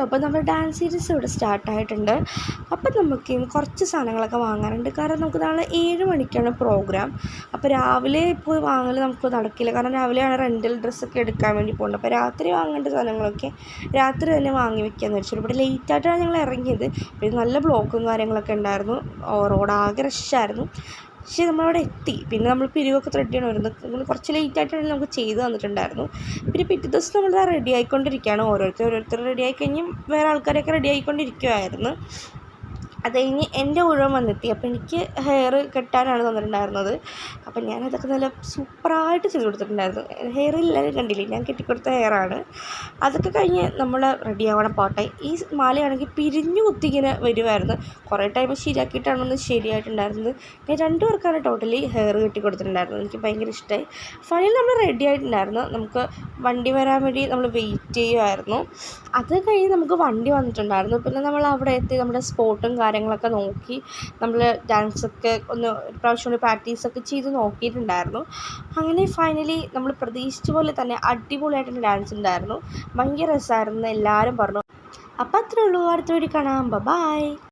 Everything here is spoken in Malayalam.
അപ്പോൾ നമ്മുടെ ഡാൻസ് സീരീസ് ഇവിടെ സ്റ്റാർട്ടായിട്ടുണ്ട്. അപ്പം നമുക്ക് കുറച്ച് സാധനങ്ങളൊക്കെ വാങ്ങാനുണ്ട്. കാരണം നമുക്ക് നാളെ 7 മണിക്കാണ് പ്രോഗ്രാം. അപ്പോൾ രാവിലെ പോയി വാങ്ങൽ നമുക്ക് നടക്കില്ല. കാരണം രാവിലെയാണ് റെൻ്റൽ ഡ്രസ്സൊക്കെ എടുക്കാൻ വേണ്ടി പോകുന്നത്. അപ്പോൾ രാത്രി വാങ്ങേണ്ട സാധനങ്ങളൊക്കെ രാത്രി തന്നെ വാങ്ങി വെക്കാമെന്ന് വെച്ചിട്ട് ഇവിടെ ലേറ്റായിട്ടാണ് ഞങ്ങൾ ഇറങ്ങിയത്. പിന്നെ നല്ല ബ്ലോക്കും കാര്യങ്ങളൊക്കെ ഉണ്ടായിരുന്നു. റോഡ് ആകെ റഷായിരുന്നു. പക്ഷേ നമ്മളവിടെ എത്തി. പിന്നെ നമ്മൾ പിരിവൊക്കെ ത്രെഡ് ചെയ്യണമായിരുന്നു. നമ്മൾ കുറച്ച് ലേറ്റായിട്ടാണ് നമുക്ക് ചെയ്ത് തന്നിട്ടുണ്ടായിരുന്നു. പിന്നെ പിറ്റേ ദിവസം നമ്മൾ റെഡി ആയിക്കൊണ്ടിരിക്കുകയാണ്. ഓരോരുത്തർ റെഡി ആയി കഴിഞ്ഞ് വേറെ ആൾക്കാരൊക്കെ റെഡി ആയിക്കൊണ്ടിരിക്കുമായിരുന്നു. അത് കഴിഞ്ഞ് എൻ്റെ ഊഴം വന്നെത്തി. അപ്പോൾ എനിക്ക് ഹെയർ കെട്ടാനാണ് തന്നിട്ടുണ്ടായിരുന്നത്. അപ്പം ഞാനതൊക്കെ നല്ല സൂപ്പറായിട്ട് ചെയ്ത് കൊടുത്തിട്ടുണ്ടായിരുന്നു. ഹെയറില്ലാതെ കണ്ടില്ലേ, ഞാൻ കെട്ടിക്കൊടുത്ത ഹെയറാണ്. അതൊക്കെ കഴിഞ്ഞ് നമ്മൾ റെഡി ആവണം പോട്ടെ. ഈ മാലയാണെങ്കിൽ പിരിഞ്ഞു കുത്തിങ്ങനെ വരുമായിരുന്നു. കുറേ ടൈം ശരിയാക്കിയിട്ടാണ് ശരിയായിട്ടുണ്ടായിരുന്നത്. ഞാൻ 2 പേർക്കാണ് ടോട്ടലി ഹെയർ കെട്ടി കൊടുത്തിട്ടുണ്ടായിരുന്നത്. എനിക്ക് ഭയങ്കര ഇഷ്ടമായി. ഫൈനൽ നമ്മൾ റെഡി ആയിട്ടുണ്ടായിരുന്നു. നമുക്ക് വണ്ടി വരാൻ വേണ്ടി നമ്മൾ വെയിറ്റ് ചെയ്യുമായിരുന്നു. അത് കഴിഞ്ഞ് നമുക്ക് വണ്ടി വന്നിട്ടുണ്ടായിരുന്നു. പിന്നെ നമ്മൾ അവിടെ എത്തി നമ്മുടെ സ്പോട്ടും കാര്യങ്ങളൊക്കെ നോക്കി നമ്മൾ ഡാൻസൊക്കെ ഒന്ന് പ്രാവശ്യം കൂടി പ്രാക്ടീസൊക്കെ ചെയ്ത് നോക്കിയിട്ടുണ്ടായിരുന്നു. അങ്ങനെ ഫൈനലി നമ്മൾ പ്രതീക്ഷിച്ച പോലെ തന്നെ അടിപൊളിയായിട്ടുള്ള ഡാൻസ് ഉണ്ടായിരുന്നു. ഭയങ്കര രസമായിരുന്നു എല്ലാവരും പറഞ്ഞു. അപ്പോൾ അത്രേ ഉള്ളൂ. അടുത്ത വീഡിയോ കാണാം. ബൈ.